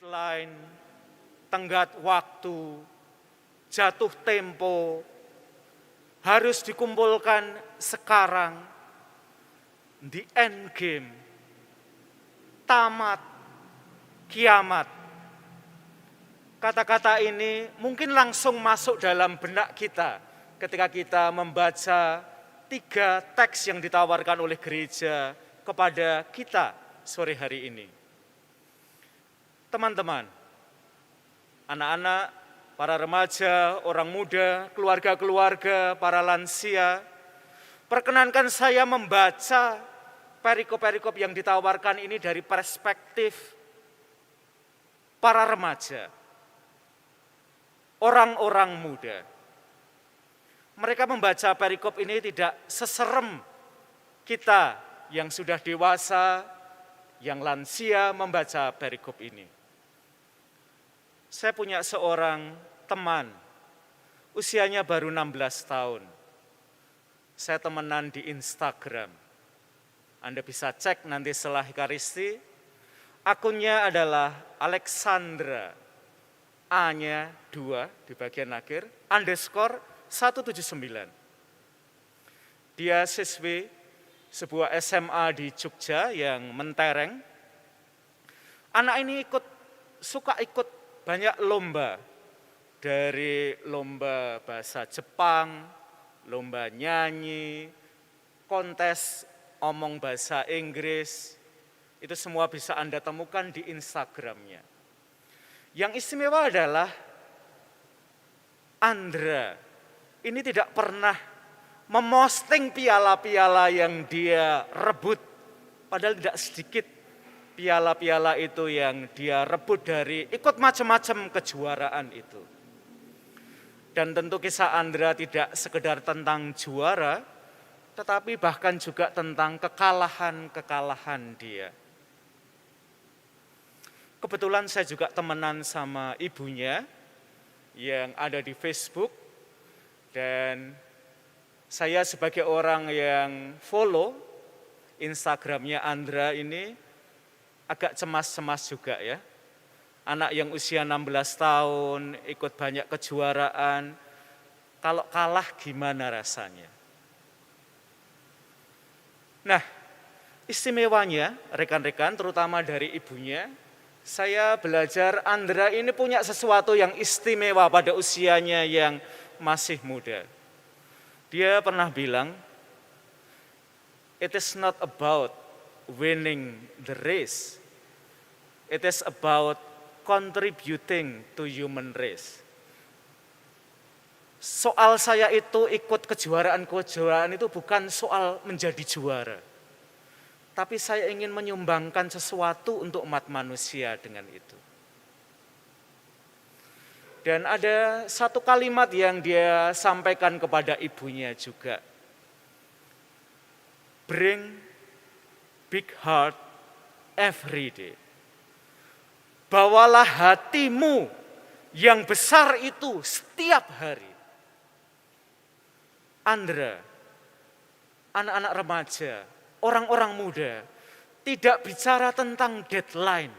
deadline, tenggat waktu, jatuh tempo, harus dikumpulkan sekarang, di end game, tamat, kiamat. Kata-kata ini mungkin langsung masuk dalam benak kita ketika kita membaca 3 teks yang ditawarkan oleh gereja kepada kita sore hari ini. Teman-teman, anak-anak, para remaja, orang muda, keluarga-keluarga, para lansia, perkenankan saya membaca perikop-perikop yang ditawarkan ini dari perspektif para remaja, orang-orang muda. Mereka membaca perikop ini tidak seserem kita yang sudah dewasa, yang lansia membaca perikop ini. Saya punya seorang teman, usianya baru 16 tahun. Saya temenan di Instagram. Anda bisa cek nanti setelah Ekaristi. Akunnya adalah Alexandra, A-nya 2 di bagian akhir, _179. Dia siswi sebuah SMA di Jogja yang mentereng. Anak ini suka ikut banyak lomba, dari lomba bahasa Jepang, lomba nyanyi, kontes omong bahasa Inggris, itu semua bisa Anda temukan di Instagramnya. Yang istimewa adalah Andra ini tidak pernah memosting piala-piala yang dia rebut, padahal tidak sedikit piala-piala itu yang dia rebut dari ikut macam-macam kejuaraan itu. Dan tentu kisah Andra tidak sekedar tentang juara, tetapi bahkan juga tentang kekalahan-kekalahan dia. Kebetulan saya juga temenan sama ibunya yang ada di Facebook, dan saya sebagai orang yang follow Instagramnya Andra ini, agak cemas-cemas juga ya. Anak yang usia 16 tahun, ikut banyak kejuaraan, kalau kalah gimana rasanya? Nah, istimewanya rekan-rekan, terutama dari ibunya, saya belajar Andra ini punya sesuatu yang istimewa pada usianya yang masih muda. Dia pernah bilang, "It is not about winning the race. It is about contributing to human race." Soal saya itu ikut kejuaraan-kejuaraan itu bukan soal menjadi juara. Tapi saya ingin menyumbangkan sesuatu untuk umat manusia dengan itu. Dan ada satu kalimat yang dia sampaikan kepada ibunya juga. Bring big heart every day. Bawalah hatimu yang besar itu setiap hari. Andra, anak-anak remaja, orang-orang muda, tidak bicara tentang deadline,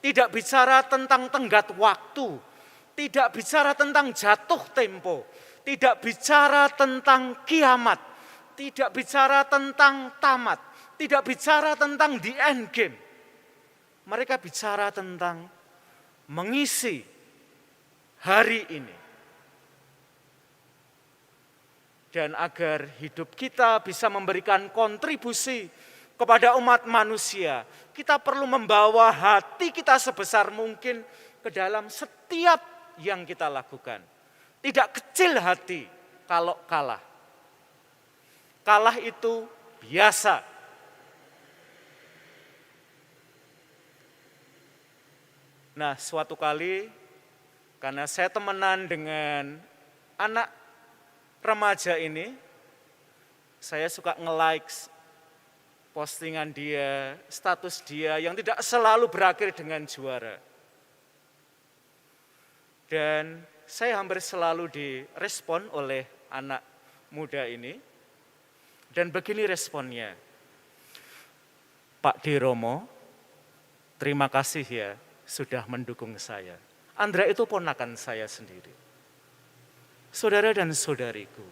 tidak bicara tentang tenggat waktu, tidak bicara tentang jatuh tempo, tidak bicara tentang kiamat, tidak bicara tentang tamat, tidak bicara tentang the end game. Mereka bicara tentang mengisi hari ini. Dan agar hidup kita bisa memberikan kontribusi kepada umat manusia, kita perlu membawa hati kita sebesar mungkin ke dalam setiap yang kita lakukan. Tidak kecil hati kalau kalah. Kalah itu biasa. Nah, suatu kali karena saya temenan dengan anak remaja ini, saya suka nge-likes postingan dia, status dia yang tidak selalu berakhir dengan juara. Dan saya hampir selalu direspon oleh anak muda ini. Dan begini responnya. Pak Diromo, terima kasih ya sudah mendukung saya. Andra itu ponakan saya sendiri. Saudara dan saudariku,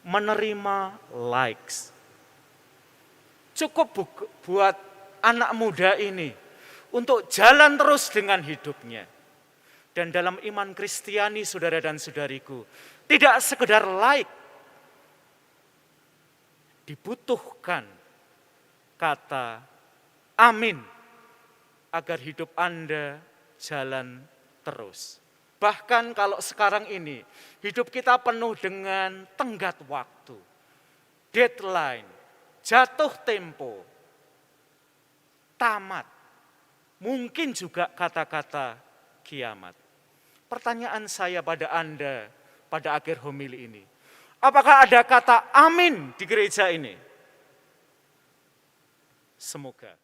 menerima likes cukup buat anak muda ini untuk jalan terus dengan hidupnya. Dan dalam iman Kristiani, saudara dan saudariku, tidak sekedar like, dibutuhkan kata amin agar hidup Anda jalan terus. Bahkan kalau sekarang ini hidup kita penuh dengan tenggat waktu, deadline, jatuh tempo, tamat, mungkin juga kata-kata kiamat. Pertanyaan saya pada Anda pada akhir homili ini, apakah ada kata amin di gereja ini? Semoga